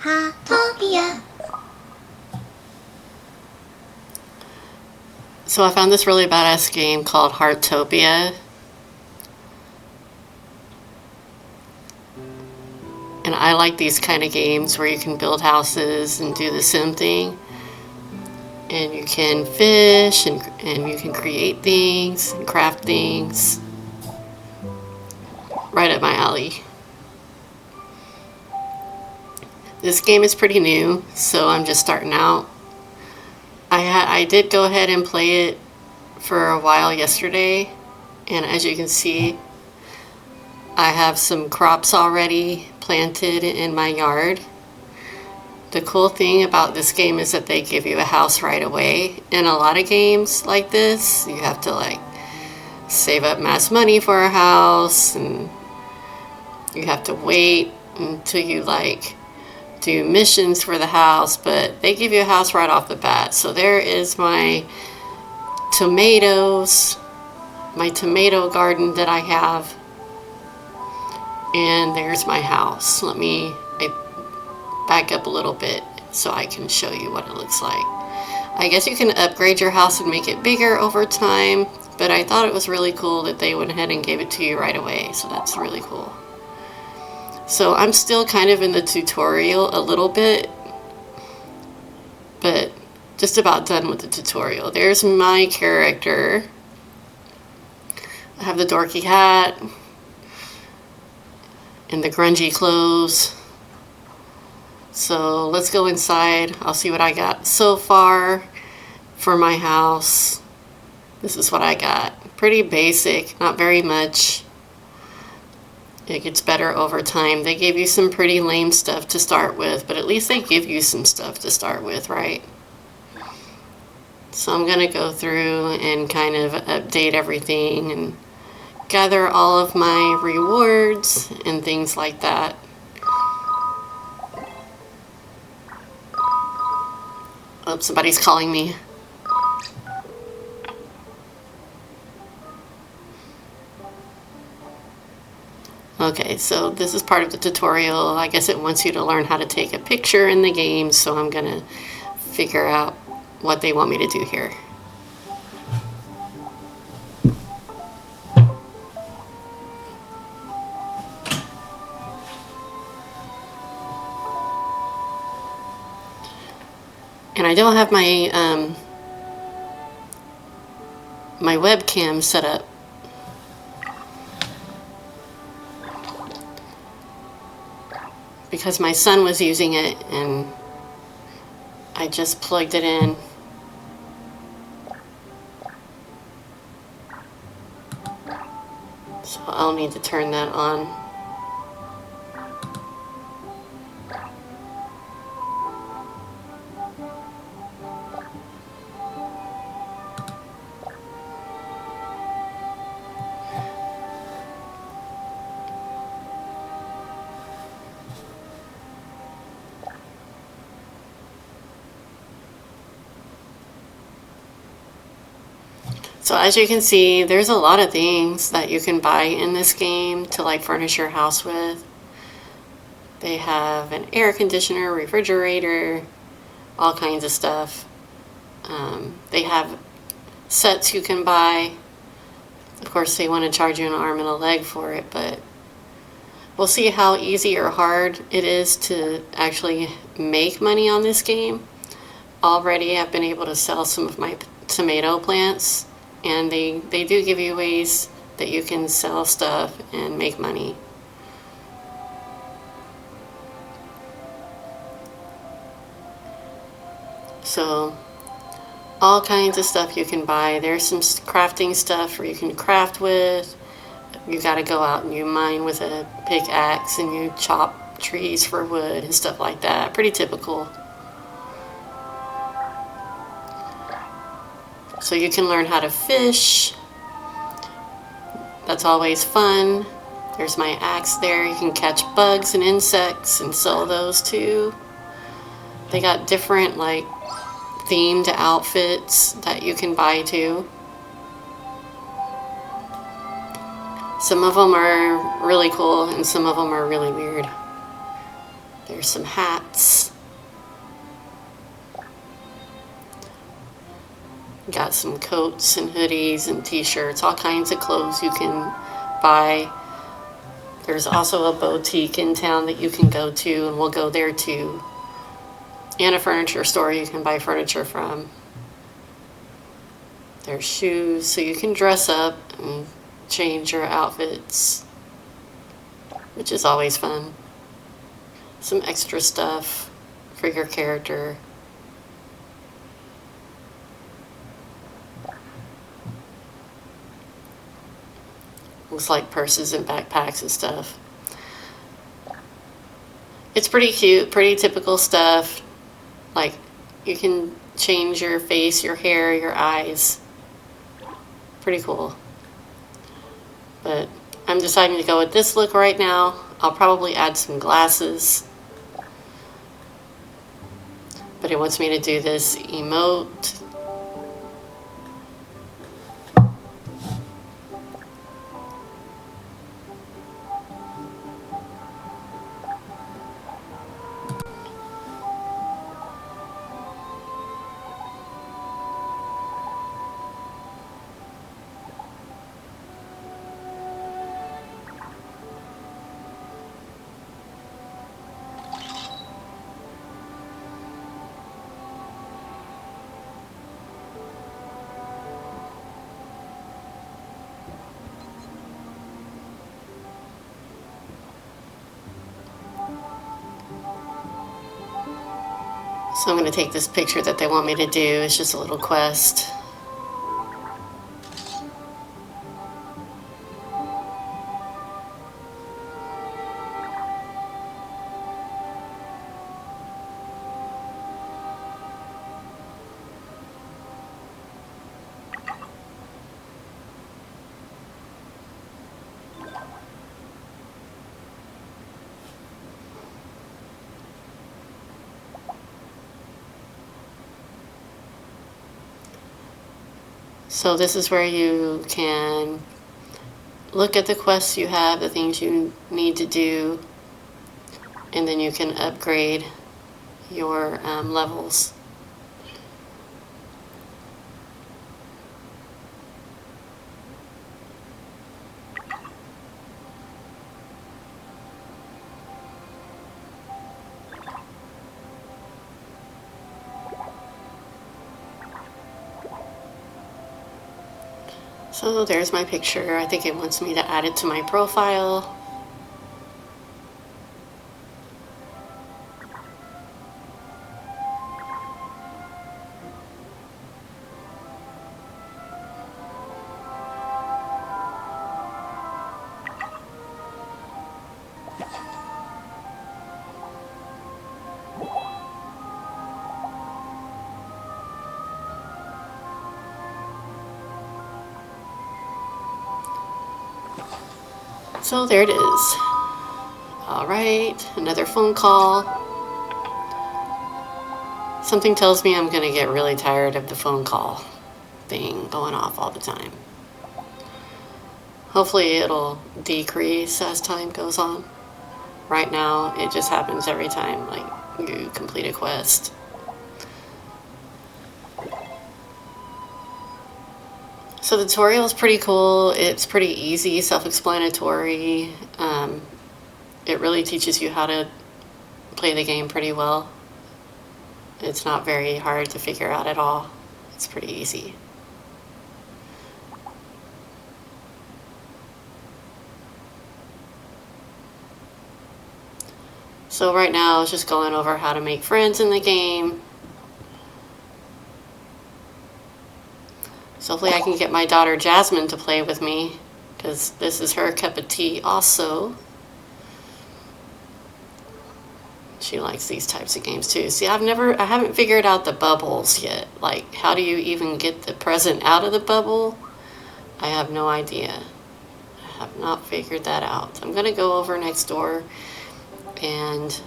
Heartopia. So I found this really badass game called Heartopia. And I like these kind of games where you can build houses and do the sim thing. And you can fish and you can create things and craft things. Right up my alley. This game is pretty new, so I'm just starting out. I did go ahead and play it for a while yesterday, and as you can see, I have some crops already planted in my yard. The cool thing about this game is that they give you a house right away. In a lot of games like this, you have to like save up mass money for a house, and you have to wait until you like do missions for the house, but they give you a house right off the bat. So there is my tomatoes, my tomato garden that I have, and there's my house. Let me back up a little bit so I can show you what it looks like. I guess you can upgrade your house and make it bigger over time, but I thought it was really cool that they went ahead and gave it to you right away, so that's really cool. So I'm still kind of in the tutorial a little bit, but just about done with the tutorial. There's my character. I have the dorky hat and the grungy clothes. So let's go inside. I'll see what I got so far for my house. This is what I got. Pretty basic, not very much. It gets better over time. They gave you some pretty lame stuff to start with, but at least they give you some stuff to start with, right? So I'm going to go through and kind of update everything and gather all of my rewards and things like that. Oh, somebody's calling me. Okay, so this is part of the tutorial. I guess it wants you to learn how to take a picture in the game, so I'm gonna figure out what they want me to do here. And I don't have my my webcam set up. Because my son was using it and I just plugged it in. So I'll need to turn that on. So as you can see, there's a lot of things that you can buy in this game to like furnish your house with. They have an air conditioner, refrigerator, all kinds of stuff. They have sets you can buy. Of course, they want to charge you an arm and a leg for it, but we'll see how easy or hard it is to actually make money on this game. Already I've been able to sell some of my tomato plants, and they do give you ways that you can sell stuff and make money. So all kinds of stuff you can buy. There's some crafting stuff where you can craft with. You got to go out and you mine with a pickaxe and you chop trees for wood and stuff like that. Pretty typical. So you can learn how to fish. That's always fun. There's my axe there. You can catch bugs and insects and sell those too. They got different like themed outfits that you can buy too. Some of them are really cool and some of them are really weird. There's some hats. Got some coats and hoodies and t-shirts, all kinds of clothes you can buy. There's also a boutique in town that you can go to, and we'll go there too. And a furniture store you can buy furniture from. There's shoes, so you can dress up and change your outfits, which is always fun. Some extra stuff for your character. Looks like purses and backpacks and stuff. It's pretty cute, pretty typical stuff. Like, you can change your face, your hair, your eyes. Pretty cool. But I'm deciding to go with this look right now. I'll probably add some glasses. But it wants me to do this emote. So I'm going to take this picture that they want me to do. It's just a little quest. So this is where you can look at the quests you have, the things you need to do, and then you can upgrade your levels. So there's my picture. I think it wants me to add it to my profile. So there it is. All right, another phone call. Something tells me I'm gonna get really tired of the phone call thing going off all the time. Hopefully it'll decrease as time goes on. Right now, it just happens every time like you complete a quest. So the tutorial is pretty cool. It's pretty easy, self-explanatory. It really teaches you how to play the game pretty well. It's not very hard to figure out at all. It's pretty easy. So right now I was just going over how to make friends in the game. So hopefully I can get my daughter Jasmine to play with me, because this is her cup of tea also. She likes these types of games too. See, I haven't figured out the bubbles yet. Like, how do you even get the present out of the bubble? I have no idea. I have not figured that out. I'm gonna go over next door and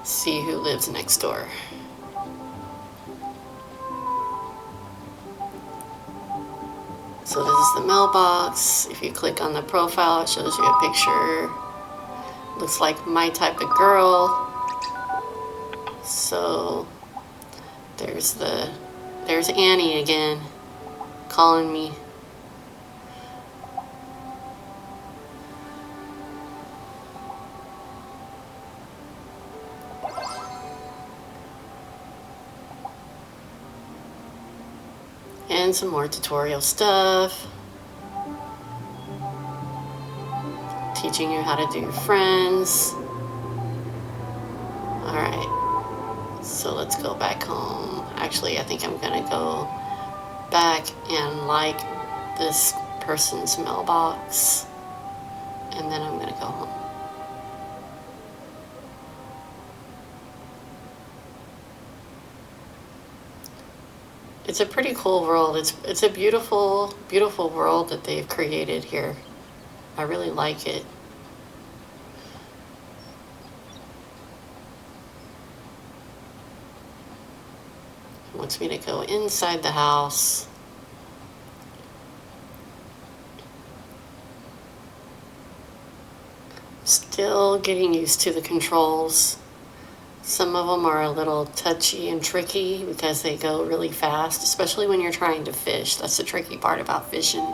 see who lives next door. So this is the mailbox. If you click on the profile, it shows you a picture. Looks like my type of girl. So there's Annie again calling me. And some more tutorial stuff. Teaching you how to do friends. Alright. So let's go back home. Actually, I think I'm gonna go back and like this person's mailbox. And then I'm gonna go home. It's a pretty cool world. It's a beautiful, beautiful world that they've created here. I really like it. It wants me to go inside the house. Still getting used to the controls. Some of them are a little touchy and tricky because they go really fast, especially when you're trying to fish. That's the tricky part about fishing.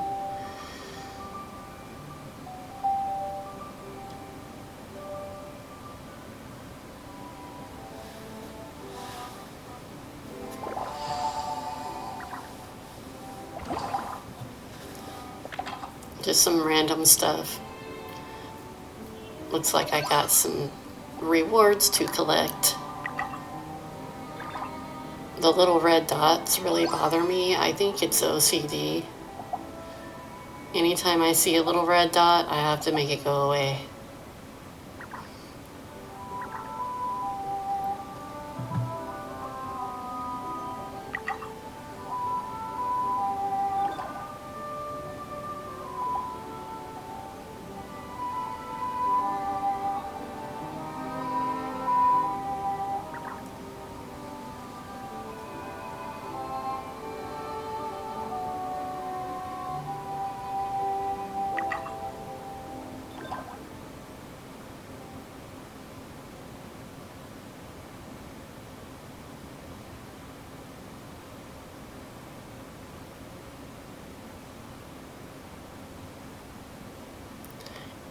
Just some random stuff. Looks like I got some rewards to collect. The little red dots really bother me. I think it's OCD. Anytime I see a little red dot, I have to make it go away.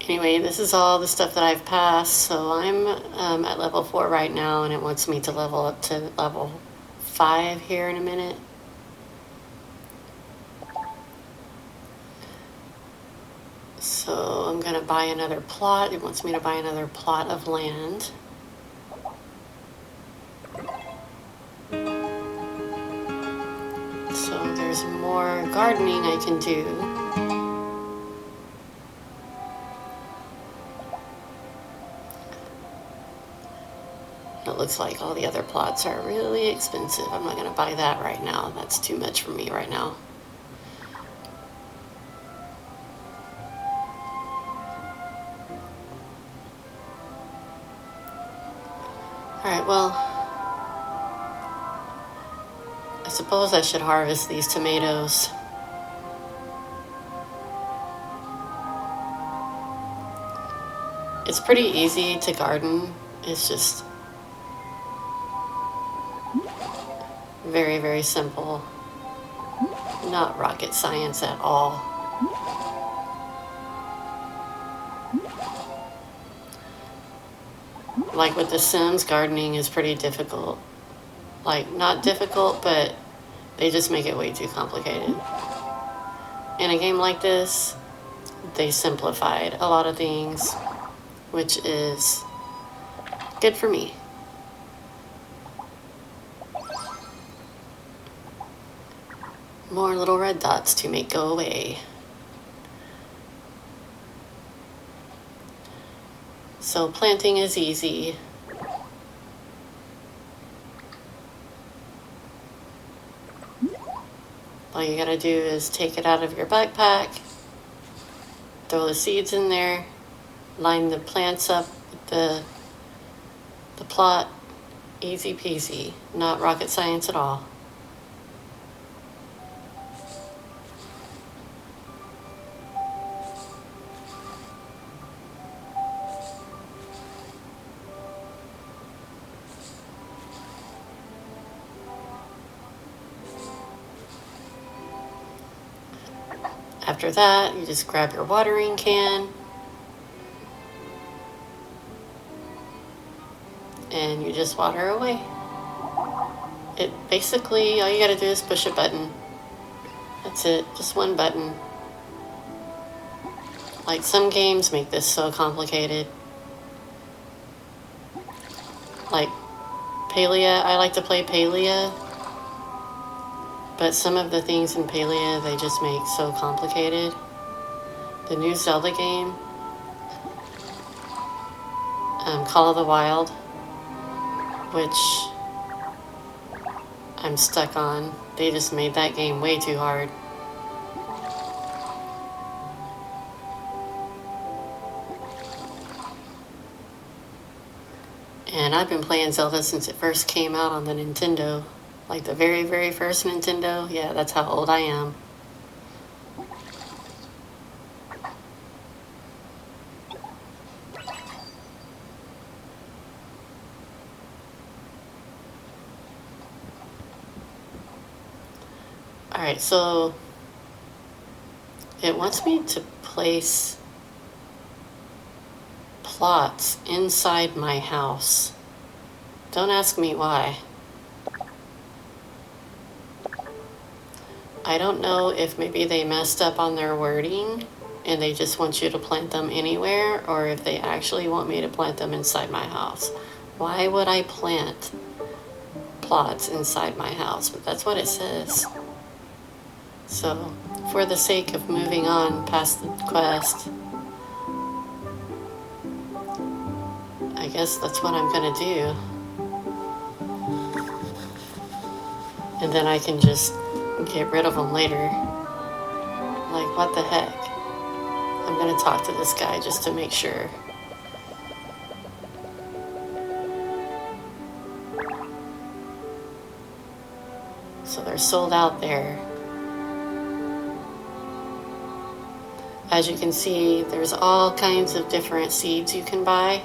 Anyway, this is all the stuff that I've passed, so I'm at level 4 right now, and it wants me to level up to level 5 here in a minute. So I'm going to buy another plot. It wants me to buy another plot of land. So there's more gardening I can do. It looks like all the other plots are really expensive. I'm not going to buy that right now. That's too much for me right now. Alright, well, I suppose I should harvest these tomatoes. It's pretty easy to garden. It's just very, very simple. Not rocket science at all. Like with The Sims, gardening is pretty difficult. Like, not difficult, but they just make it way too complicated. In a game like this, they simplified a lot of things, which is good for me. More little red dots to make go away. So planting is easy. All you gotta do is take it out of your backpack, throw the seeds in there, line the plants up with the plot. Easy peasy, not rocket science at all. after that, you just grab your watering can and you just water away. It basically, all you gotta do is push a button. That's it, just one button. Like, some games make this so complicated. Like Palia, I like to play Palia, but some of the things in Palia they just make so complicated. The new Zelda game, Call of the Wild, which I'm stuck on. They just made that game way too hard. And I've been playing Zelda since it first came out on the Nintendo. Like the very, very first Nintendo. Yeah, that's how old I am. Alright, so it wants me to place plots inside my house. Don't ask me why. I don't know if maybe they messed up on their wording and they just want you to plant them anywhere, or if they actually want me to plant them inside my house. Why would I plant plots inside my house? But that's what it says. So, for the sake of moving on past the quest, I guess that's what I'm gonna do. And then I can just get rid of them later. Like, what the heck? I'm gonna talk to this guy just to make sure. So they're sold out there. As you can see, there's all kinds of different seeds you can buy.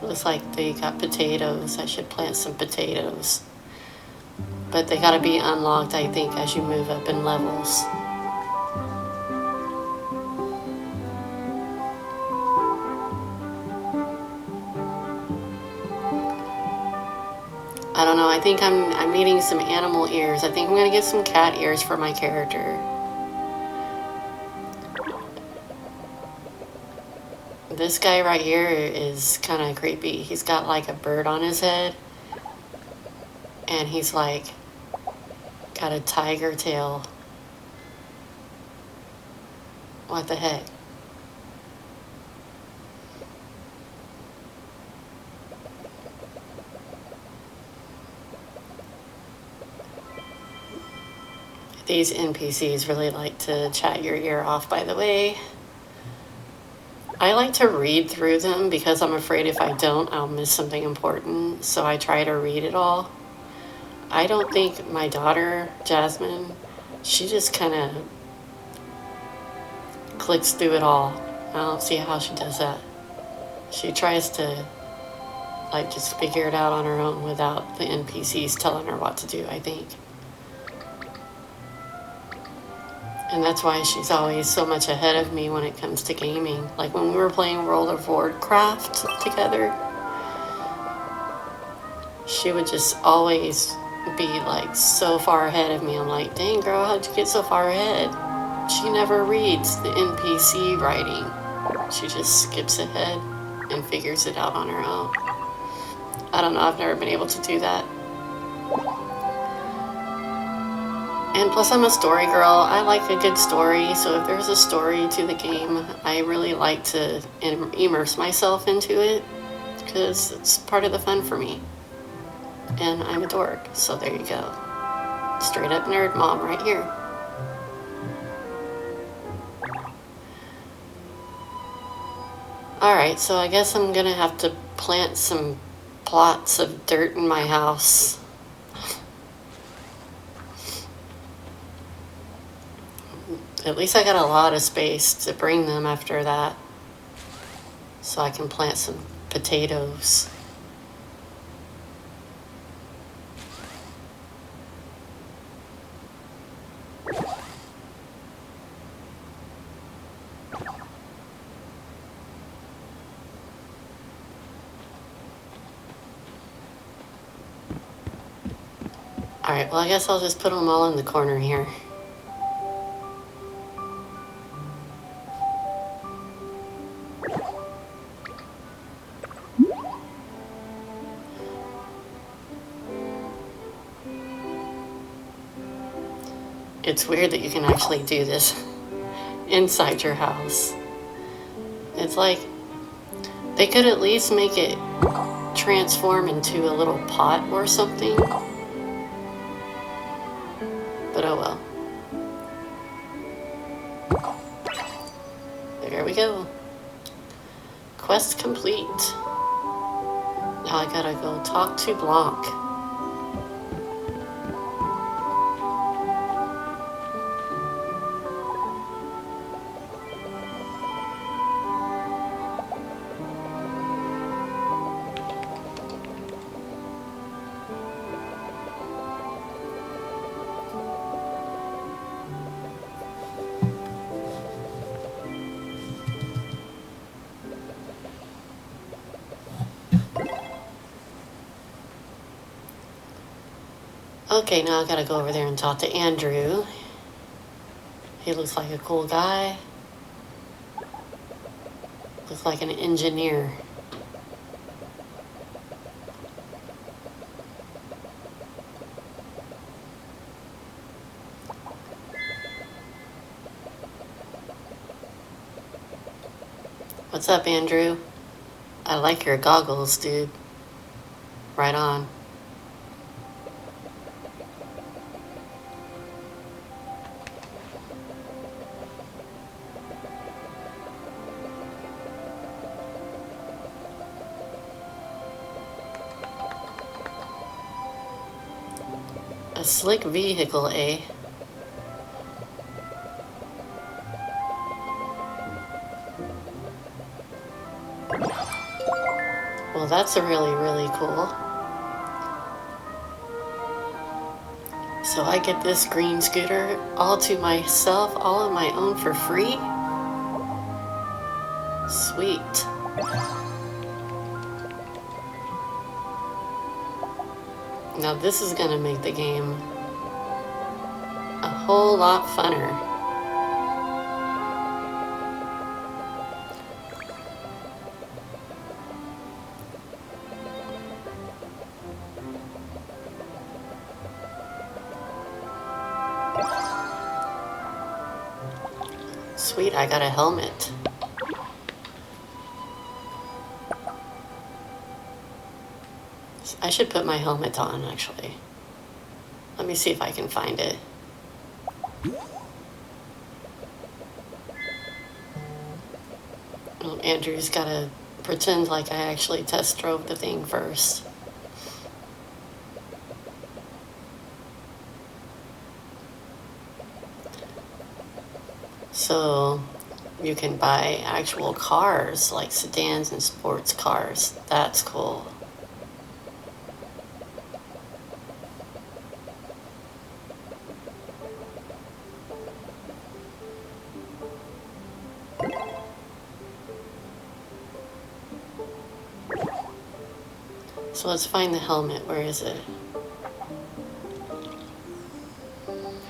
Looks like they got potatoes. I should plant some potatoes. But they gotta be unlocked, I think, as you move up in levels. I don't know, I think I'm needing some animal ears. I think I'm gonna get some cat ears for my character. This guy right here is kind of creepy. He's got like a bird on his head. And he's like got a tiger tail. What the heck? These NPCs really like to chat your ear off, by the way. I like to read through them because I'm afraid if I don't, I'll miss something important. So I try to read it all. I don't think my daughter, Jasmine, she just kind of clicks through it all. I don't see how she does that. She tries to like just figure it out on her own without the NPCs telling her what to do, I think. And that's why she's always so much ahead of me when it comes to gaming. Like when we were playing World of Warcraft together, she would just always be like so far ahead of me. I'm like, dang girl, how'd you get so far ahead? She never reads the NPC writing. She just skips ahead and figures it out on her own. I don't know, I've never been able to do that. And plus I'm a story girl. I like a good story, so if there's a story to the game, I really like to immerse myself into it because it's part of the fun for me. And I'm a dork, so there you go. Straight up nerd mom right here. Alright, so I guess I'm gonna have to plant some plots of dirt in my house. At least I got a lot of space to bring them after that. So I can plant some potatoes. Alright, well I guess I'll just put them all in the corner here. It's weird that you can actually do this inside your house. It's like they could at least make it transform into a little pot or something. But oh well. There we go. Quest complete. Now I gotta go talk to Blanc. Okay, now I gotta go over there and talk to Andrew. He looks like a cool guy. Looks like an engineer. What's up, Andrew? I like your goggles, dude. Right on. A slick vehicle, eh? Well, that's really cool. So I get this green scooter all to myself, all on my own for free? Sweet. Now this is gonna make the game a whole lot funner. Sweet, I got a helmet. I should put my helmet on, actually. Let me see if I can find it. Well, Andrew's gotta pretend like I actually test drove the thing first. So you can buy actual cars, like sedans and sports cars. That's cool. So let's find the helmet. Where is it?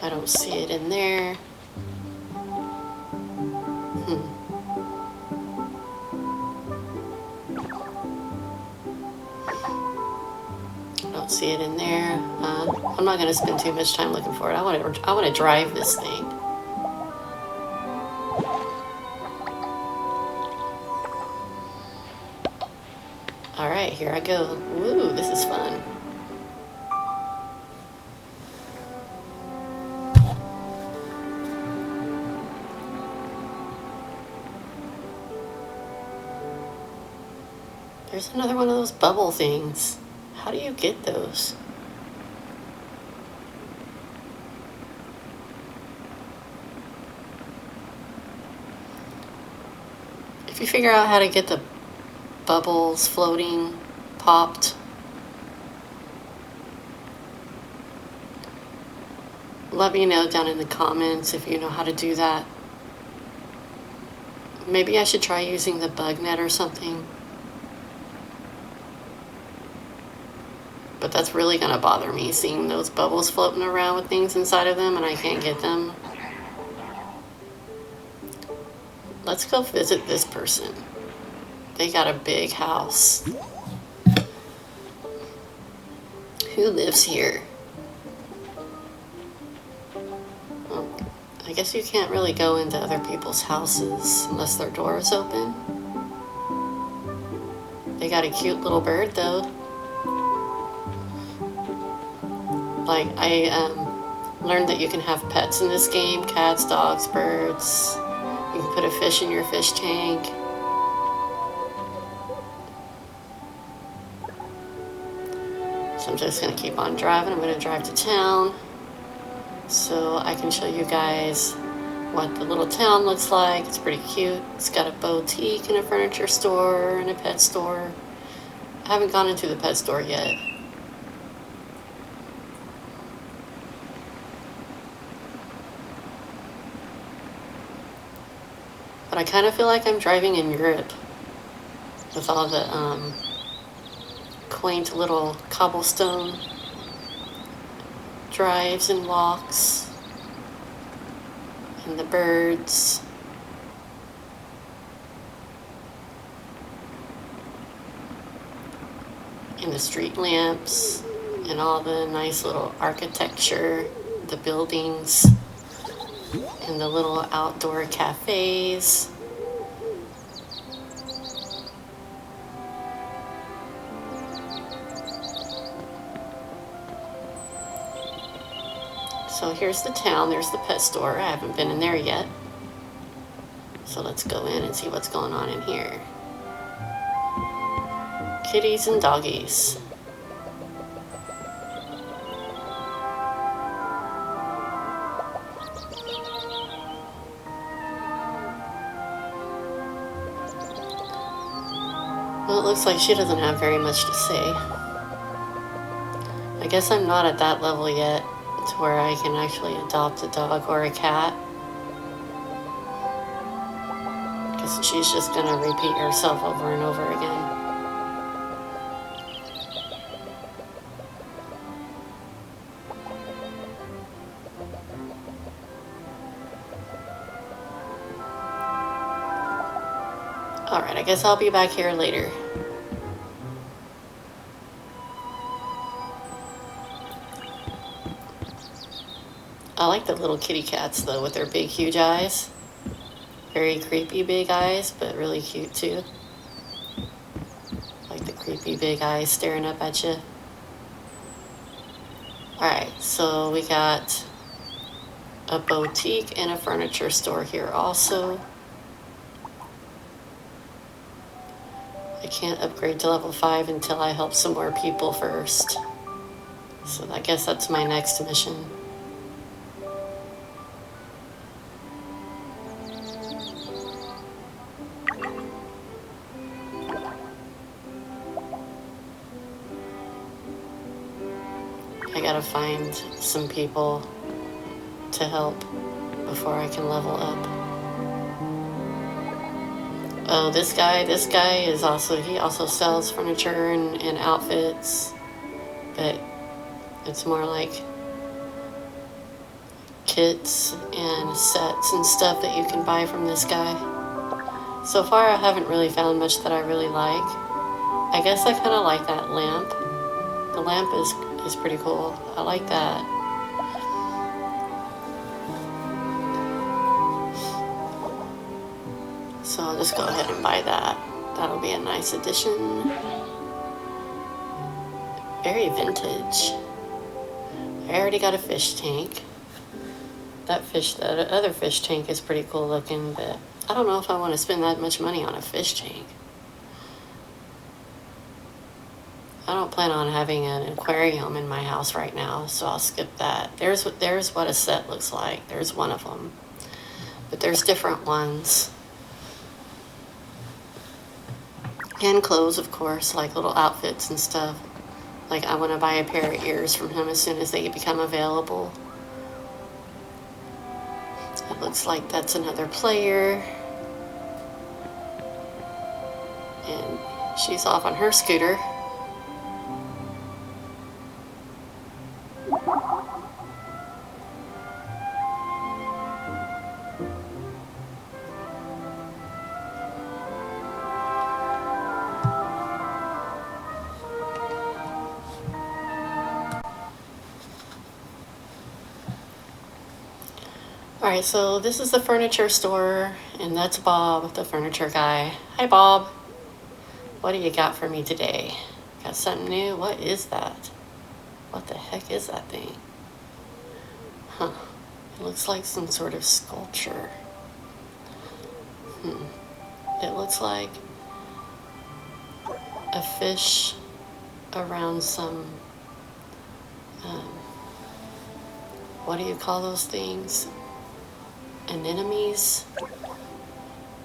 I don't see it in there. I don't see it in there. I'm not gonna spend too much time looking for it. I want to drive this thing. All right, here I go. Woo, this is fun. There's another one of those bubble things. How do you get those? If you figure out how to get the bubbles floating, popped, let me know down in the comments if you know how to do that. Maybe I should try using the bug net or something. But that's really gonna bother me, seeing those bubbles floating around with things inside of them and I can't get them. Let's go visit this person. They got a big house. Who lives here? Well, I guess you can't really go into other people's houses unless their door is open. They got a cute little bird though. Like, I learned that you can have pets in this game. Cats, dogs, birds. You can put a fish in your fish tank. So I'm just going to keep on driving. I'm going to drive to town so I can show you guys what the little town looks like. It's pretty cute. It's got a boutique and a furniture store and a pet store. I haven't gone into the pet store yet. But I kind of feel like I'm driving in Europe with all the quaint little cobblestone drives and walks and the birds. And the street lamps and all the nice little architecture, the buildings, and the little outdoor cafes. So here's the town, there's the pet store. I haven't been in there yet. So let's go in and see what's going on in here. Kitties and doggies. Well, it looks like she doesn't have very much to say. I guess I'm not at that level yet to where I can actually adopt a dog or a cat. Because she's just going to repeat herself over and over again. Alright, I guess I'll be back here later. I like the little kitty cats though, with their big huge eyes. Very creepy big eyes, but really cute too. Like the creepy big eyes staring up at you. Alright, so we got a boutique and a furniture store here also. I can't upgrade to level 5 until I help some more people first. So I guess that's my next mission. I gotta find some people to help before I can level up. Oh, this guy is also, he also sells furniture and outfits, but it's more like kits and sets and stuff that you can buy from this guy. So far, I haven't really found much that I really like. I guess I kind of like that lamp. The lamp is pretty cool. I like that. So I'll just go ahead and buy that. That'll be a nice addition. Very vintage. I already got a fish tank. That other fish tank is pretty cool looking, but I don't know if I want to spend that much money on a fish tank. I don't plan on having an aquarium in my house right now, so I'll skip that. There's what a set looks like. There's one of them. But there's different ones. And clothes, of course, like little outfits and stuff. Like, I want to buy a pair of ears from him as soon as they become available. It looks like that's another player. And she's off on her scooter. Alright, so this is the furniture store, and that's Bob, the furniture guy. Hi, Bob. What do you got for me today? Got something new? What is that? What the heck is that thing? Huh. It looks like some sort of sculpture. It looks like a fish around some, what do you call those things? Anemones?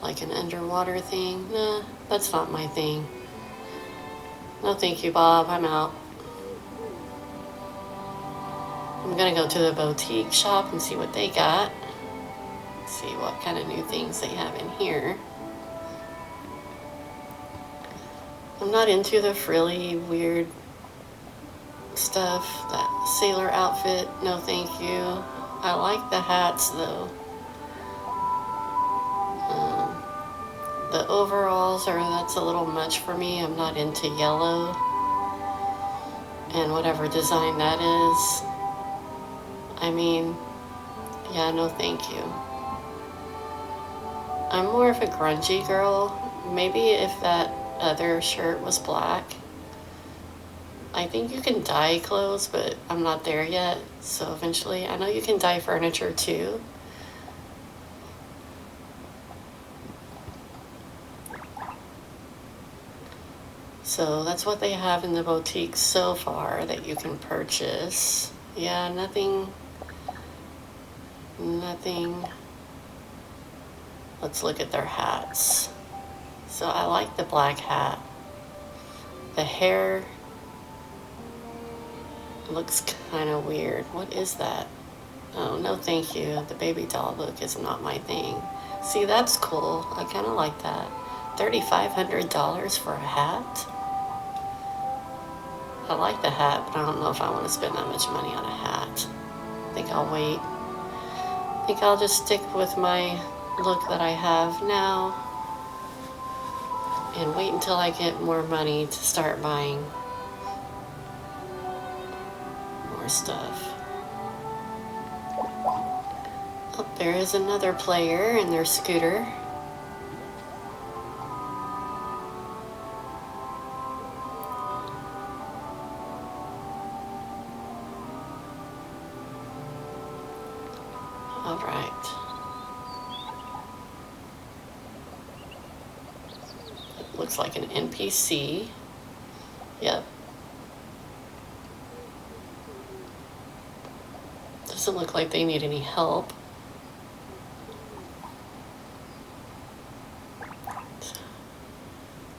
Like an underwater thing? Nah, that's not my thing. No thank you, Bob. I'm out. I'm gonna go to the boutique shop and see what they got. See what kind of new things they have in here. I'm not into the frilly, weird stuff. That sailor outfit, no thank you. I like the hats though. The overalls that's a little much for me. I'm not into yellow. And whatever design that is. I mean, yeah, no thank you. I'm more of a grungy girl. Maybe if that other shirt was black. I think you can dye clothes, but I'm not there yet. So eventually, I know you can dye furniture too. So that's what they have in the boutique so far that you can purchase. Yeah, nothing. Let's look at their hats. So I like the black hat. The hair looks kind of weird. What is that? Oh, no thank you. The baby doll look is not my thing. See, that's cool. I kind of like that. $3,500 for a hat? I like the hat, but I don't know if I want to spend that much money on a hat. I think I'll wait. I think I'll just stick with my look that I have now and wait until I get more money to start buying more stuff. Oh, there is another player in their scooter. All right. It looks like an NPC. Yep. Doesn't look like they need any help.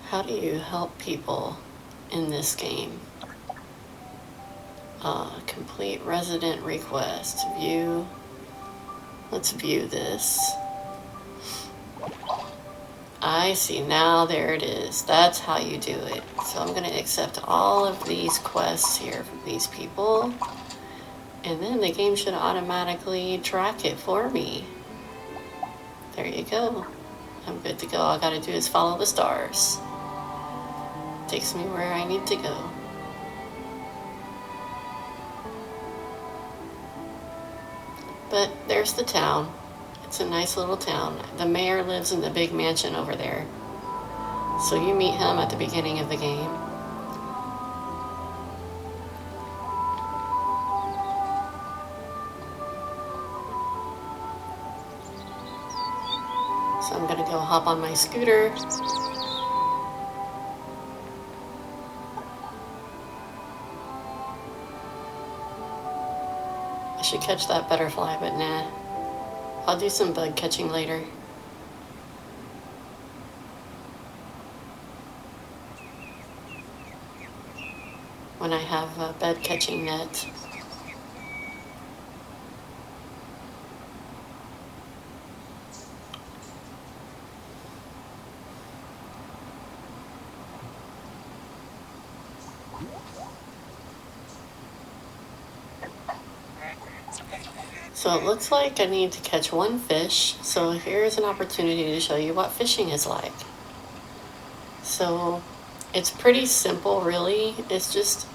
How do you help people in this game? Complete resident request. View. Let's view this. I see, now there it is. That's how you do it. So I'm gonna accept all of these quests here from these people. And then the game should automatically track it for me. There you go. I'm good to go. All I gotta do is follow the stars. Takes me where I need to go. But there's the town. It's a nice little town. The mayor lives in the big mansion over there. So you meet him at the beginning of the game. So I'm gonna go hop on my scooter. I should catch that butterfly, but nah. I'll do some bug catching later. When I have a bed catching net. So it looks like I need to catch one fish. So here's an opportunity to show you what fishing is like. So it's pretty simple, really. It's just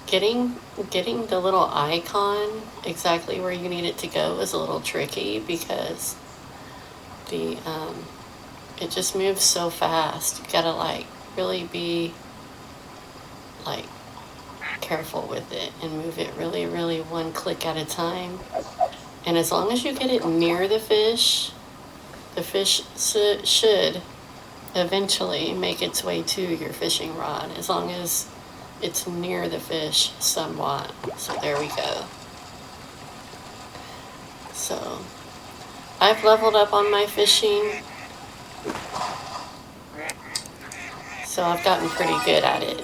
Getting getting the little icon exactly where you need it to go is a little tricky because the it just moves so fast. You gotta like really be like careful with it and move it really one click at a time. And as long as you get it near the fish should eventually make its way to your fishing rod, as long as it's near the fish somewhat. So there we go. So I've leveled up on my fishing, so I've gotten pretty good at it.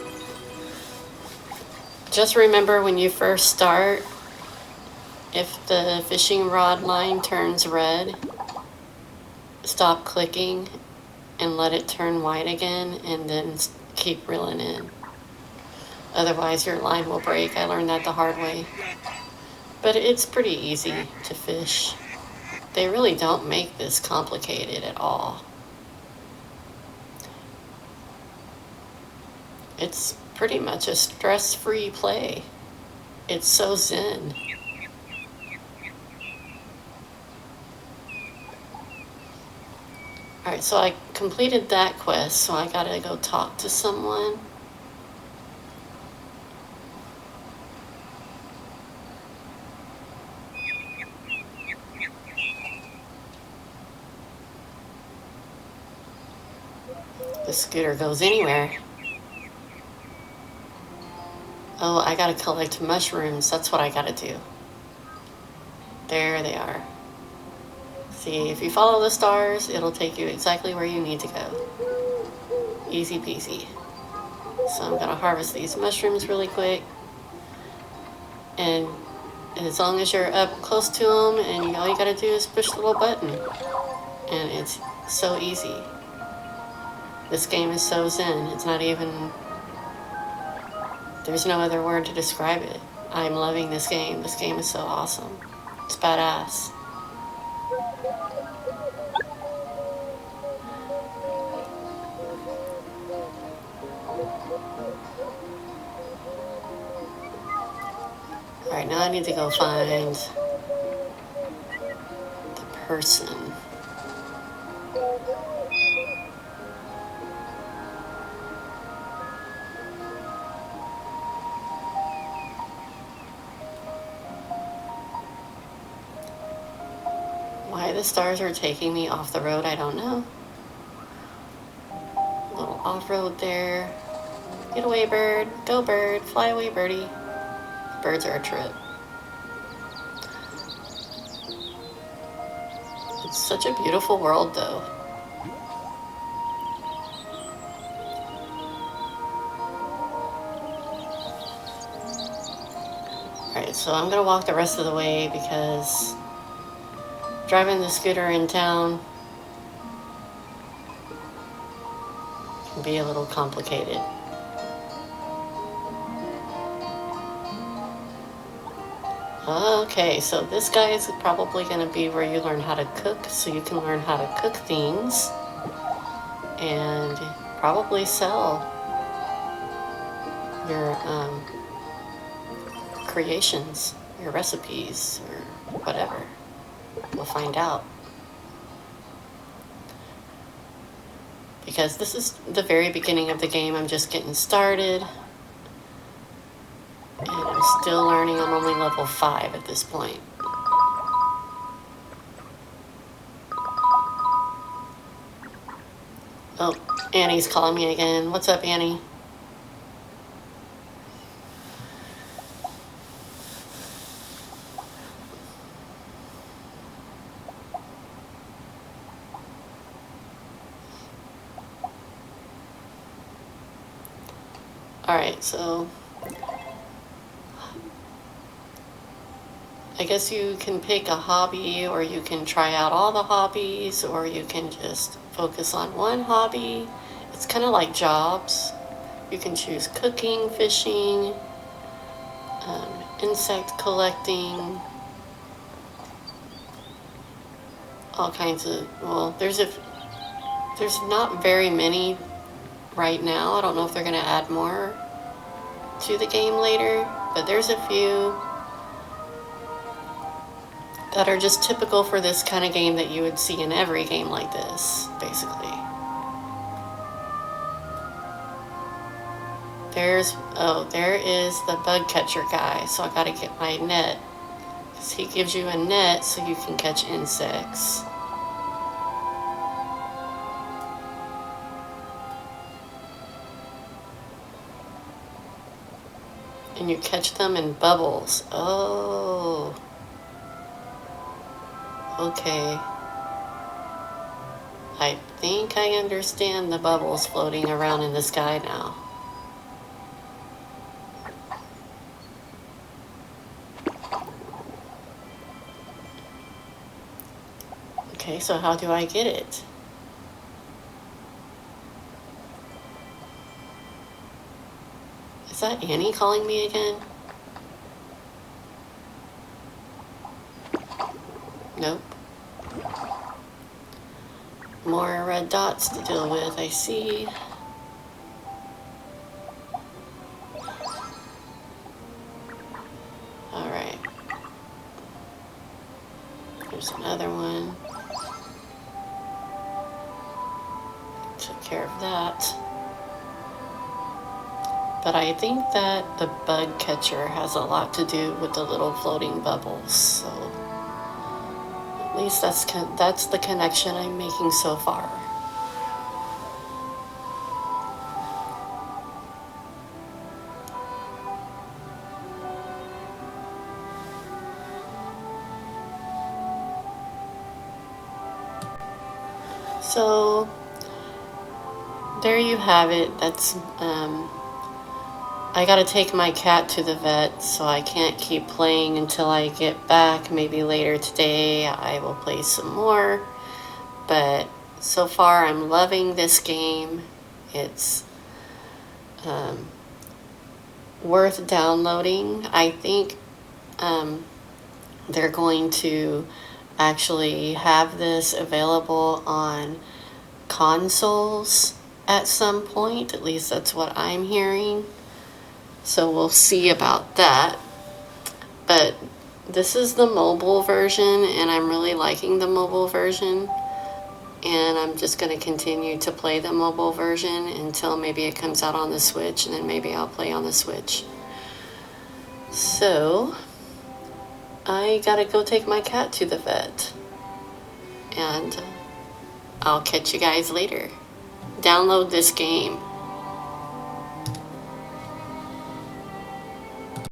Just remember when you first start, if the fishing rod line turns red, stop clicking and let it turn white again, and then keep reeling in. Otherwise your line will break. I learned that the hard way. But it's pretty easy to fish. They really don't make this complicated at all. It's pretty much a stress-free play. It's so zen. Alright, so I completed that quest, so I gotta go talk to someone. The scooter goes anywhere. Oh, I gotta collect mushrooms. That's what I gotta do. There they are. See, if you follow the stars, it'll take you exactly where you need to go. Easy peasy. So I'm gonna harvest these mushrooms really quick. And as long as you're up close to them, and all you gotta do is push the little button. And it's so easy. This game is so zen. It's not even... There's no other word to describe it. I'm loving this game. This game is so awesome. It's badass. Alright, now I need to go find the person. Why the stars are taking me off the road, I don't know. A little off-road there. Get away, bird. Go, bird. Fly away, birdie. Birds are a trip. It's such a beautiful world, though. Alright, so I'm gonna walk the rest of the way because driving the scooter in town can be a little complicated. Okay, so this guy is probably going to be where you learn how to cook, so you can learn how to cook things and probably sell your creations, your recipes, or whatever. We'll find out. Because this is the very beginning of the game, I'm just getting started. And I'm still learning. I'm only level 5 at this point. Oh, Annie's calling me again. What's up, Annie? Alright, so I guess you can pick a hobby, or you can try out all the hobbies, or you can just focus on one hobby. It's kind of like jobs. You can choose cooking, fishing, insect collecting, all kinds of, well, there's not very many right now. I don't know if they're going to add more. to the game later, but there's a few that are just typical for this kind of game that you would see in every game like this, basically. There is the bug catcher guy, so I gotta get my net. Because he gives you a net so you can catch insects. And you catch them in bubbles. Oh. Okay. I think I understand the bubbles floating around in the sky now. Okay, so how do I get it? Is that Annie calling me again? Nope. More red dots to deal with, I see. Alright. There's another one. Took care of that. But I think that the bug catcher has a lot to do with the little floating bubbles, so at least that's the connection I'm making so far. So there you have it. That's I gotta take my cat to the vet, so I can't keep playing until I get back. Maybe later today I will play some more. But so far I'm loving this game. It's worth downloading. I think they're going to actually have this available on consoles at some point. At least that's what I'm hearing. So we'll see about that. But this is the mobile version, and I'm really liking the mobile version. And I'm just going to continue to play the mobile version until maybe it comes out on the Switch, and then maybe I'll play on the Switch. So I gotta go take my cat to the vet. And I'll catch you guys later. Download this game.